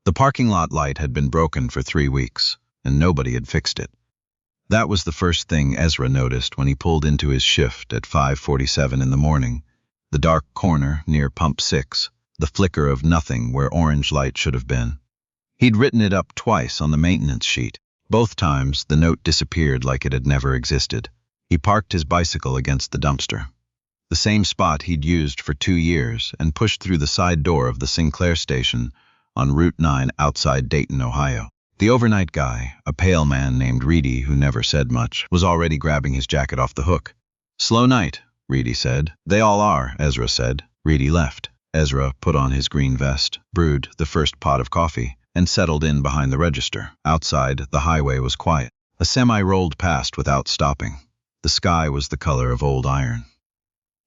The parking lot light had been broken for 3 weeks, and nobody had fixed it. That was the first thing Ezra noticed when he pulled into his shift at 5:47 in the morning. The dark corner near Pump 6, the flicker of nothing where orange light should have been. He'd written it up twice on the maintenance sheet. Both times, the note disappeared like it had never existed. He parked his bicycle against the dumpster, the same spot he'd used for 2 years, and pushed through the side door of the Sinclair station on Route 9 outside Dayton, Ohio. The overnight guy, a pale man named Reedy who never said much, was already grabbing his jacket off the hook. "Slow night," Reedy said. "They all are," Ezra said. Reedy left. Ezra put on his green vest, brewed the first pot of coffee, and settled in behind the register. Outside, the highway was quiet. A semi rolled past without stopping. The sky was the color of old iron.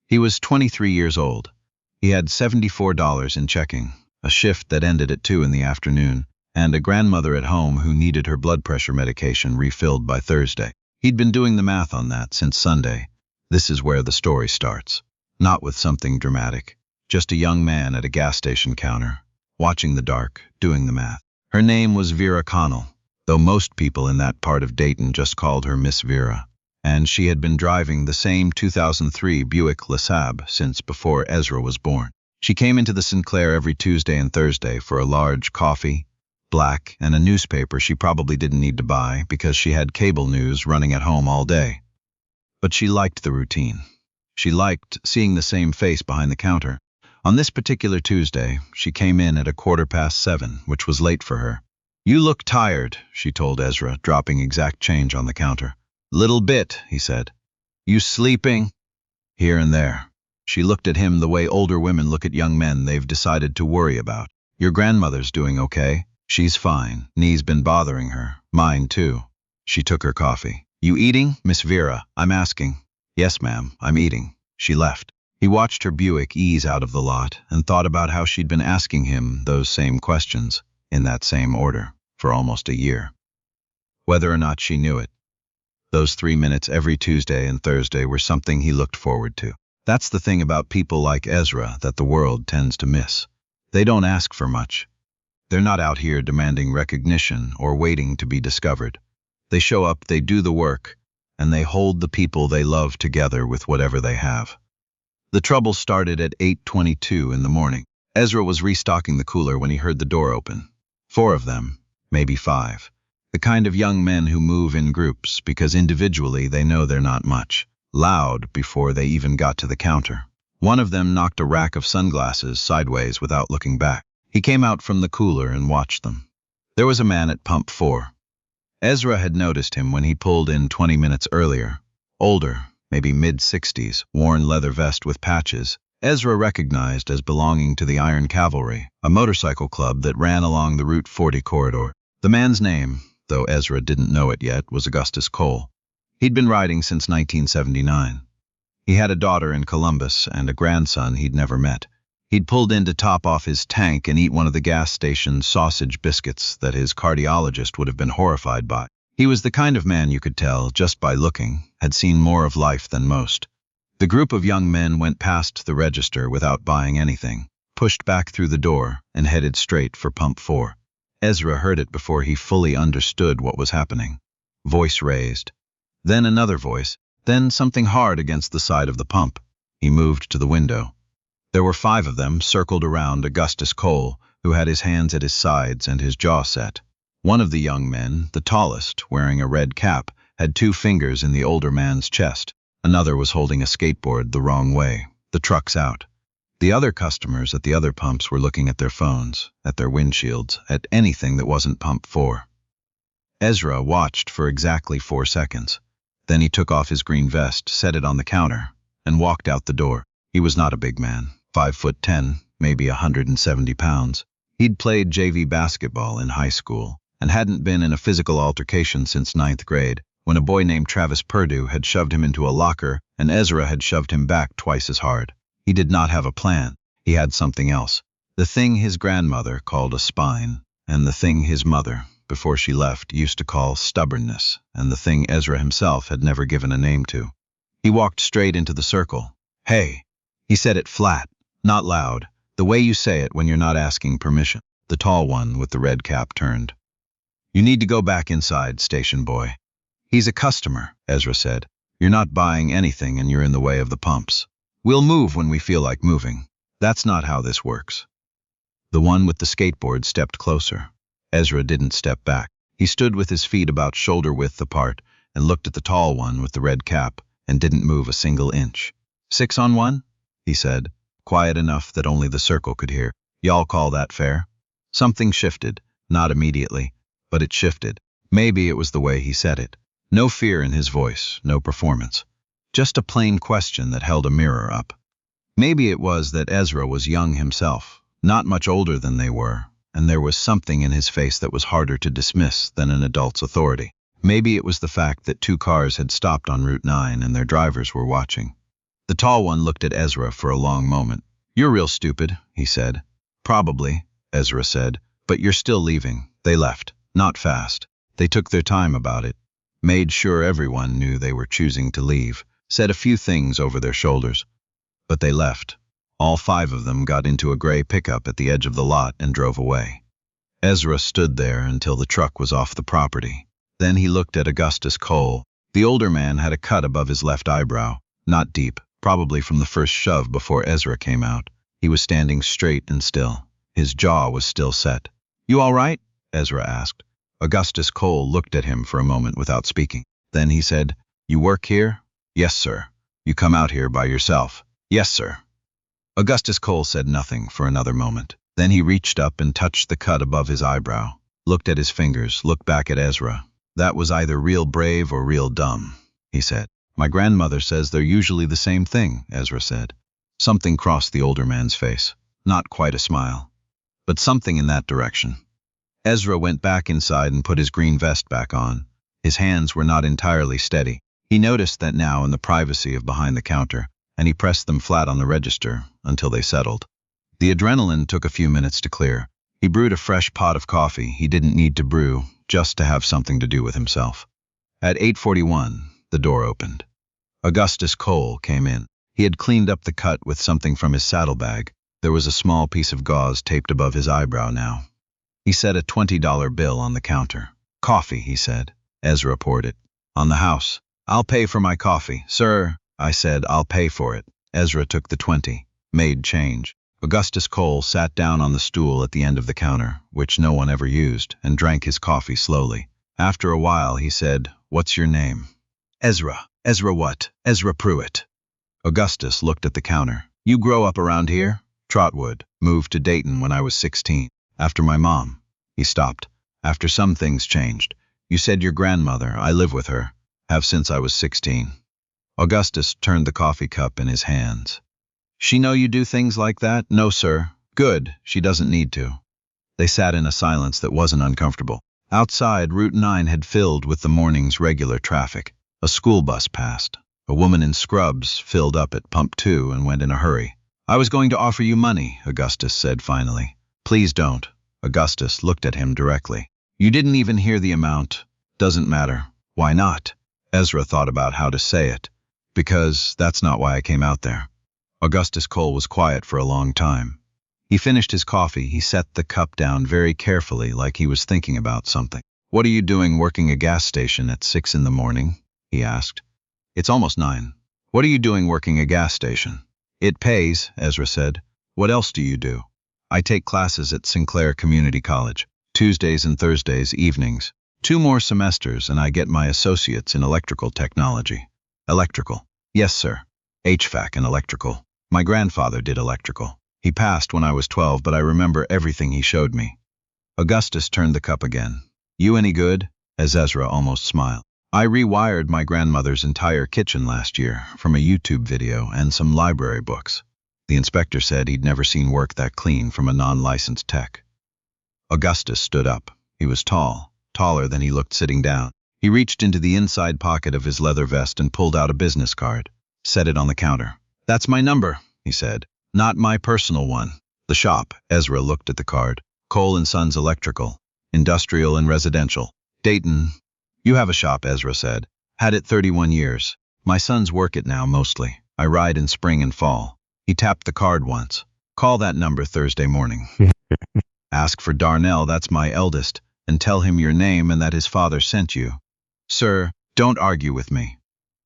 He was 23 years old. He had $74 in checking, a shift that ended at 2 in the afternoon, and a grandmother at home who needed her blood pressure medication refilled by Thursday. He'd been doing the math on that since Sunday. This is where the story starts. Not with something dramatic, just a young man at a gas station counter, watching the dark, doing the math. Her name was Vera Connell, though most people in that part of Dayton just called her Miss Vera. And she had been driving the same 2003 Buick LeSabre since before Ezra was born. She came into the Sinclair every Tuesday and Thursday for a large coffee, black, and a newspaper she probably didn't need to buy because she had cable news running at home all day. But she liked the routine. She liked seeing the same face behind the counter. On this particular Tuesday, she came in at 7:15, which was late for her. "You look tired," she told Ezra, dropping exact change on the counter. "Little bit," he said. "You sleeping?" "Here and there." She looked at him the way older women look at young men they've decided to worry about. "Your grandmother's doing okay?" "She's fine. Knee's been bothering her. Mine, too." She took her coffee. "You eating, Miss Vera? I'm asking." "Yes, ma'am, I'm eating." She left. He watched her Buick ease out of the lot and thought about how she'd been asking him those same questions, in that same order, for almost a year. Whether or not she knew it, those 3 minutes every Tuesday and Thursday were something he looked forward to. That's the thing about people like Ezra that the world tends to miss. They don't ask for much. They're not out here demanding recognition or waiting to be discovered. They show up, they do the work, and they hold the people they love together with whatever they have. The trouble started at 8:22 in the morning. Ezra was restocking the cooler when he heard the door open. 4 of them, maybe 5. The kind of young men who move in groups because individually they know they're not much. Loud before they even got to the counter. One of them knocked a rack of sunglasses sideways without looking back. He came out from the cooler and watched them. There was a man at Pump 4. Ezra had noticed him when he pulled in 20 minutes earlier. Older, maybe mid-60s, worn leather vest with patches. Ezra recognized as belonging to the Iron Cavalry, a motorcycle club that ran along the Route 40 corridor. The man's name, though Ezra didn't know it yet, was Augustus Cole. He'd been riding since 1979. He had a daughter in Columbus and a grandson he'd never met. He'd pulled in to top off his tank and eat one of the gas station sausage biscuits that his cardiologist would have been horrified by. He was the kind of man you could tell, just by looking, had seen more of life than most. The group of young men went past the register without buying anything, pushed back through the door, and headed straight for Pump 4. Ezra heard it before he fully understood what was happening. Voice raised. Then another voice, then something hard against the side of the pump. He moved to the window. There were 5 of them circled around Augustus Cole, who had his hands at his sides and his jaw set. One of the young men, the tallest, wearing a red cap, had 2 fingers in the older man's chest. Another was holding a skateboard the wrong way. The truck's out. The other customers at the other pumps were looking at their phones, at their windshields, at anything that wasn't Pump 4. Ezra watched for exactly 4 seconds. Then he took off his green vest, set it on the counter, and walked out the door. He was not a big man, 5'10", maybe 170 pounds. He'd played JV basketball in high school and hadn't been in a physical altercation since 9th grade, when a boy named Travis Purdue had shoved him into a locker and Ezra had shoved him back twice as hard. He did not have a plan. He had something else. The thing his grandmother called a spine, and the thing his mother, before she left, used to call stubbornness, and the thing Ezra himself had never given a name to. He walked straight into the circle. "Hey." He said it flat, not loud, the way you say it when you're not asking permission. The tall one with the red cap turned. You need to go back inside, station boy. He's a customer, Ezra said. You're not buying anything and you're in the way of the pumps. We'll move when we feel like moving. That's not how this works. The one with the skateboard stepped closer. Ezra didn't step back. He stood with his feet about shoulder width apart and looked at the tall one with the red cap and didn't move a single inch. 6 on 1? He said, quiet enough that only the circle could hear. Y'all call that fair? Something shifted, not immediately, but it shifted. Maybe it was the way he said it. No fear in his voice, no performance. Just a plain question that held a mirror up. Maybe it was that Ezra was young himself, not much older than they were, and there was something in his face that was harder to dismiss than an adult's authority. Maybe it was the fact that 2 cars had stopped on Route 9 and their drivers were watching. The tall one looked at Ezra for a long moment. You're real stupid, he said. Probably, Ezra said, but you're still leaving. They left. Not fast. They took their time about it. Made sure everyone knew they were choosing to leave. Said a few things over their shoulders. But they left. All 5 of them got into a gray pickup at the edge of the lot and drove away. Ezra stood there until the truck was off the property. Then he looked at Augustus Cole. The older man had a cut above his left eyebrow. Not deep, probably from the first shove before Ezra came out. He was standing straight and still. His jaw was still set. You all right? Ezra asked. Augustus Cole looked at him for a moment without speaking. Then he said, You work here? Yes, sir. You come out here by yourself? Yes, sir. Augustus Cole said nothing for another moment. Then he reached up and touched the cut above his eyebrow, looked at his fingers, looked back at Ezra. That was either real brave or real dumb, he said. My grandmother says they're usually the same thing, Ezra said. Something crossed the older man's face. Not quite a smile, but something in that direction. Ezra went back inside and put his green vest back on. His hands were not entirely steady. He noticed that now in the privacy of behind the counter, and he pressed them flat on the register until they settled. The adrenaline took a few minutes to clear. He brewed a fresh pot of coffee he didn't need to brew, just to have something to do with himself. At 8:41, the door opened. Augustus Cole came in. He had cleaned up the cut with something from his saddlebag. There was a small piece of gauze taped above his eyebrow now. He set a $20 bill on the counter. Coffee, he said. Ezra poured it. On the house. I'll pay for my coffee. Sir, I said, I'll pay for it. Ezra took the 20, made change. Augustus Cole sat down on the stool at the end of the counter, which no one ever used, and drank his coffee slowly. After a while, he said, What's your name? Ezra. Ezra what? Ezra Pruitt. Augustus looked at the counter. You grow up around here? Trotwood. Moved to Dayton when I was 16. After my mom. He stopped. After some things changed. You said your grandmother. I live with her. Have since I was 16. Augustus turned the coffee cup in his hands. She know you do things like that? No, sir. Good. She doesn't need to. They sat in a silence that wasn't uncomfortable. Outside, Route 9 had filled with the morning's regular traffic. A school bus passed. A woman in scrubs filled up at pump 2 and went in a hurry. I was going to offer you money, Augustus said finally. Please don't. Augustus looked at him directly. You didn't even hear the amount. Doesn't matter. Why not? Ezra thought about how to say it. Because that's not why I came out there. Augustus Cole was quiet for a long time. He finished his coffee. He set the cup down very carefully, like he was thinking about something. What are you doing working a gas station at 6 in the morning? He asked. It's almost 9. What are you doing working a gas station? It pays, Ezra said. What else do you do? I take classes at Sinclair Community College, Tuesdays and Thursdays evenings. 2 more semesters and I get my associates in electrical technology. Electrical. Yes, sir. HVAC and electrical. My grandfather did electrical. He passed when I was 12, but I remember everything he showed me. Augustus turned the cup again. You any good? As Ezra almost smiled. I rewired my grandmother's entire kitchen last year from a YouTube video and some library books. The inspector said he'd never seen work that clean from a non-licensed tech. Augustus stood up. He was tall, taller than he looked sitting down. He reached into the inside pocket of his leather vest and pulled out a business card. Set it on the counter. That's my number, he said. Not my personal one. The shop. Ezra looked at the card. Cole & Sons Electrical. Industrial and residential. Dayton. You have a shop, Ezra said. Had it 31 years. My sons work it now mostly. I ride in spring and fall. He tapped the card once. Call that number Thursday morning. Ask for Darnell, that's my eldest, and tell him your name and that his father sent you. Sir, don't argue with me.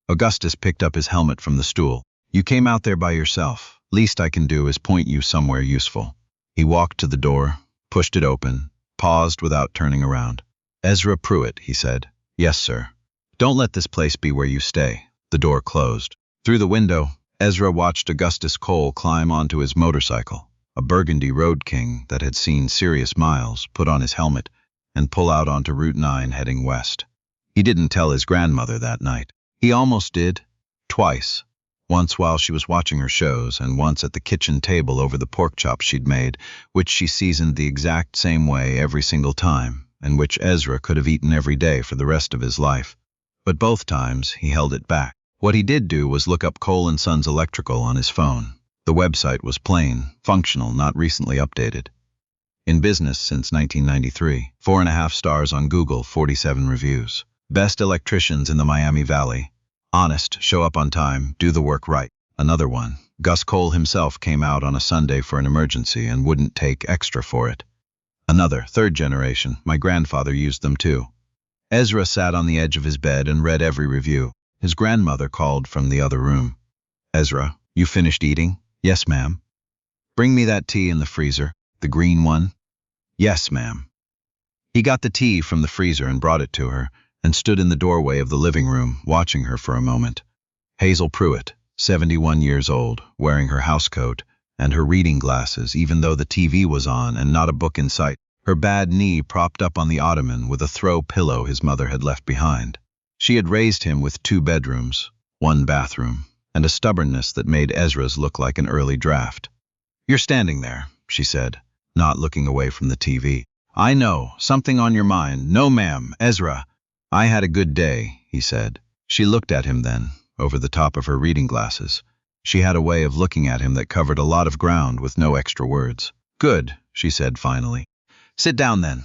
Augustus picked up his helmet from the stool. You came out there by yourself. Least I can do is point you somewhere useful. He walked to the door, pushed it open, paused without turning around. Ezra Pruitt, he said. Yes, sir. Don't let this place be where you stay. The door closed. Through the window, Ezra watched Augustus Cole climb onto his motorcycle, a burgundy road king that had seen serious miles, put on his helmet, and pull out onto Route 9 heading west. He didn't tell his grandmother that night. He almost did. Twice. Once while she was watching her shows, and once at the kitchen table over the pork chops she'd made, which she seasoned the exact same way every single time, and which Ezra could have eaten every day for the rest of his life. But both times he held it back. What he did do was look up Cole & Sons Electrical on his phone. The website was plain, functional, not recently updated. In business since 1993, 4.5 stars on Google, 47 reviews. Best electricians in the Miami Valley. Honest, show up on time, do the work right. Another one. Gus Cole himself came out on a Sunday for an emergency and wouldn't take extra for it. Another, third generation. My grandfather used them too. Ezra sat on the edge of his bed and read every review. His grandmother called from the other room. Ezra, you finished eating? Yes, ma'am. Bring me that tea in the freezer, the green one. Yes, ma'am. He got the tea from the freezer and brought it to her, and stood in the doorway of the living room, watching her for a moment. Hazel Pruitt, 71 years old, wearing her housecoat and her reading glasses even though the TV was on and not a book in sight, her bad knee propped up on the ottoman with a throw pillow his mother had left behind. She had raised him with 2 bedrooms, 1 bathroom, and a stubbornness that made Ezra's look like an early draft. You're standing there, she said, not looking away from the TV. I know, something on your mind. No, ma'am, Ezra. I had a good day, he said. She looked at him then, over the top of her reading glasses. She had a way of looking at him that covered a lot of ground with no extra words. Good, she said finally. Sit down then.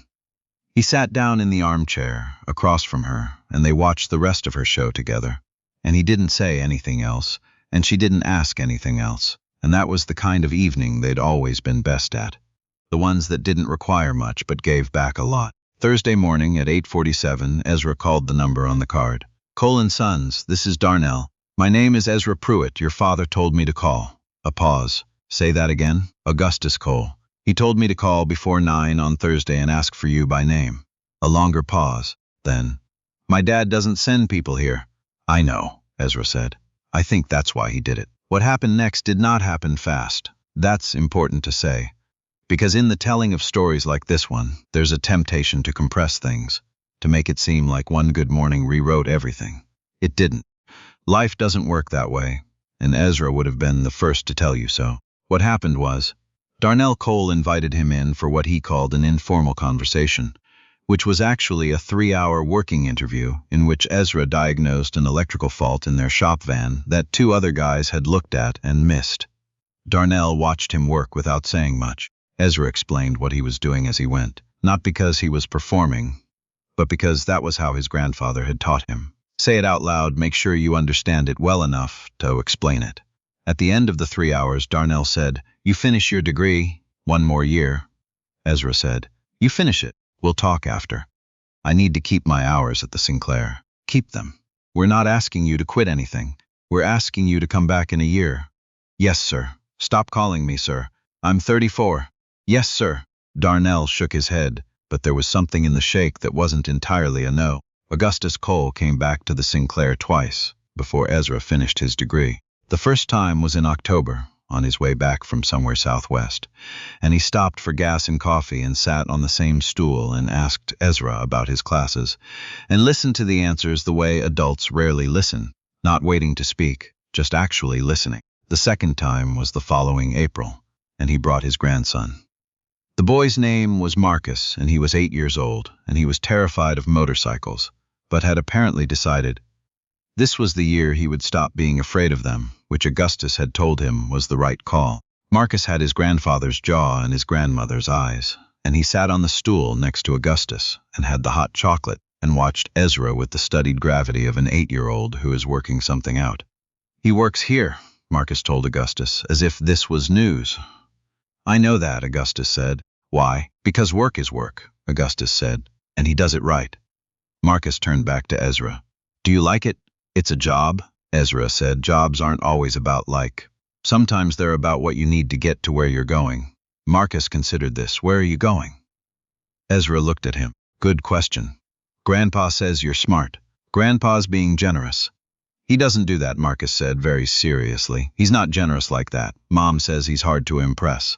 He sat down in the armchair, across from her, and they watched the rest of her show together. And he didn't say anything else, and she didn't ask anything else, and that was the kind of evening they'd always been best at. The ones that didn't require much but gave back a lot. Thursday morning at 8:47, Ezra called the number on the card. Cole & Sons, this is Darnell. My name is Ezra Pruitt. Your father told me to call. A pause. Say that again. Augustus Cole. He told me to call before 9 on Thursday and ask for you by name. A longer pause. Then, my dad doesn't send people here. I know, Ezra said. I think that's why he did it. What happened next did not happen fast. That's important to say. Because in the telling of stories like this one, there's a temptation to compress things, to make it seem like one good morning rewrote everything. It didn't. Life doesn't work that way, and Ezra would have been the first to tell you so. What happened was, Darnell Cole invited him in for what he called an informal conversation, which was actually a 3-hour working interview in which Ezra diagnosed an electrical fault in their shop van that 2 other guys had looked at and missed. Darnell watched him work without saying much. Ezra explained what he was doing as he went, not because he was performing, but because that was how his grandfather had taught him. Say it out loud, make sure you understand it well enough to explain it. At the end of the 3 hours, Darnell said, You finish your degree, 1 more year. Ezra said, You finish it, we'll talk after. I need to keep my hours at the Sinclair. Keep them. We're not asking you to quit anything. We're asking you to come back in a year. Yes, sir. Stop calling me, sir. I'm 34. Yes, sir. Darnell shook his head, but there was something in the shake that wasn't entirely a no. Augustus Cole came back to the Sinclair twice before Ezra finished his degree. The first time was in October, on his way back from somewhere southwest, and he stopped for gas and coffee and sat on the same stool and asked Ezra about his classes, and listened to the answers the way adults rarely listen, not waiting to speak, just actually listening. The second time was the following April, and he brought his grandson. The boy's name was Marcus, and he was 8 years old, and he was terrified of motorcycles, but had apparently decided this was the year he would stop being afraid of them, which Augustus had told him was the right call. Marcus had his grandfather's jaw and his grandmother's eyes, and he sat on the stool next to Augustus and had the hot chocolate and watched Ezra with the studied gravity of an 8-year-old who is working something out. He works here, Marcus told Augustus, as if this was news. I know that, Augustus said. Why? Because work is work, Augustus said, and he does it right. Marcus turned back to Ezra. Do you like it? It's a job, Ezra said. Jobs aren't always about like. Sometimes they're about what you need to get to where you're going. Marcus considered this. Where are you going? Ezra looked at him. Good question. Grandpa says you're smart. Grandpa's being generous. He doesn't do that, Marcus said very seriously. He's not generous like that. Mom says he's hard to impress.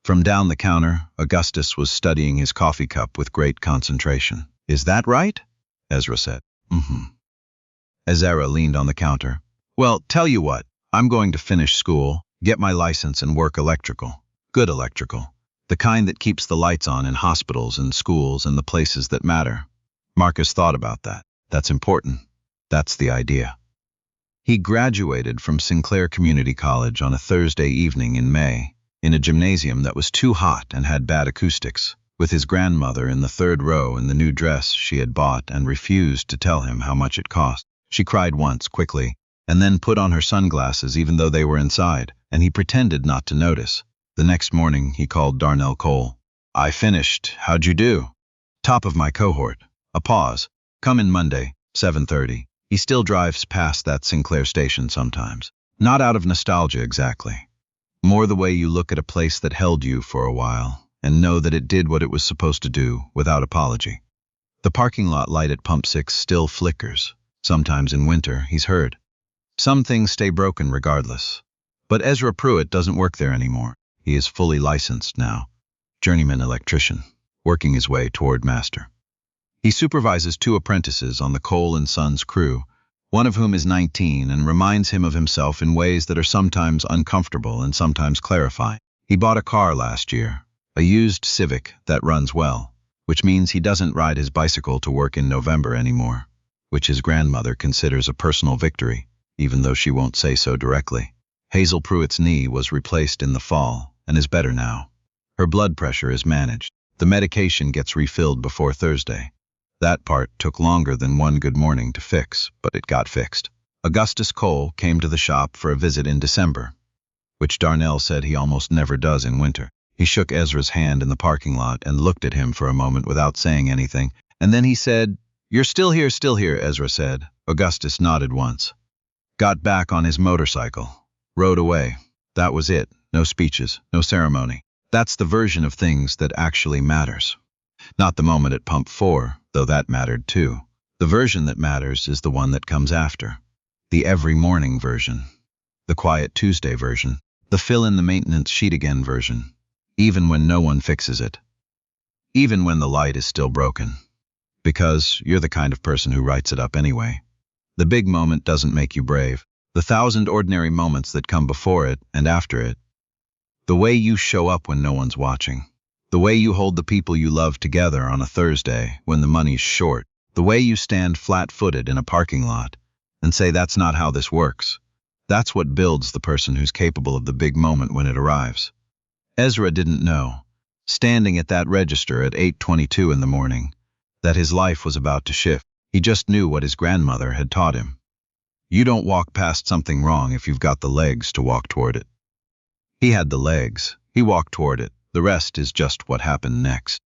From down the counter, Augustus was studying his coffee cup with great concentration. Is that right? Ezra said. Mm-hmm. Ezra leaned on the counter. Well, tell you what, I'm going to finish school, get my license and work electrical. Good electrical. The kind that keeps the lights on in hospitals and schools and the places that matter. Marcus thought about that. That's important. That's the idea. He graduated from Sinclair Community College on a Thursday evening in May, in a gymnasium that was too hot and had bad acoustics, with his grandmother in the third row in the new dress she had bought and refused to tell him how much it cost. She cried once, quickly, and then put on her sunglasses even though they were inside, and he pretended not to notice. The next morning, he called Darnell Cole. I finished. How'd you do? Top of my cohort. A pause. Come in Monday, 7:30. He still drives past that Sinclair station sometimes. Not out of nostalgia exactly. More the way you look at a place that held you for a while and know that it did what it was supposed to do without apology. The parking lot light at Pump 6 still flickers. Sometimes in winter, he's heard. Some things stay broken regardless. But Ezra Pruitt doesn't work there anymore. He is fully licensed now. Journeyman electrician, working his way toward master. He supervises 2 apprentices on the Cole and Sons crew, one of whom is 19 and reminds him of himself in ways that are sometimes uncomfortable and sometimes clarifying. He bought a car last year, a used Civic that runs well, which means he doesn't ride his bicycle to work in November anymore, which his grandmother considers a personal victory, even though she won't say so directly. Hazel Pruitt's knee was replaced in the fall and is better now. Her blood pressure is managed. The medication gets refilled before Thursday. That part took longer than one good morning to fix, but it got fixed. Augustus Cole came to the shop for a visit in December, which Darnell said he almost never does in winter. He shook Ezra's hand in the parking lot and looked at him for a moment without saying anything, and then he said, You're still here, Ezra said. Augustus nodded once. Got back on his motorcycle. Rode away. That was it. No speeches, no ceremony. That's the version of things that actually matters. Not the moment at Pump 4, though that mattered too. The version that matters is the one that comes after. The every morning version. The quiet Tuesday version. The fill in the maintenance sheet again version. Even when no one fixes it. Even when the light is still broken. Because you're the kind of person who writes it up anyway. The big moment doesn't make you brave. The 1,000 ordinary moments that come before it and after it. The way you show up when no one's watching. The way you hold the people you love together on a Thursday when the money's short. The way you stand flat-footed in a parking lot and say that's not how this works. That's what builds the person who's capable of the big moment when it arrives. Ezra didn't know, standing at that register at 8:22 in the morning, that his life was about to shift. He just knew what his grandmother had taught him. You don't walk past something wrong if you've got the legs to walk toward it. He had the legs. He walked toward it. The rest is just what happened next.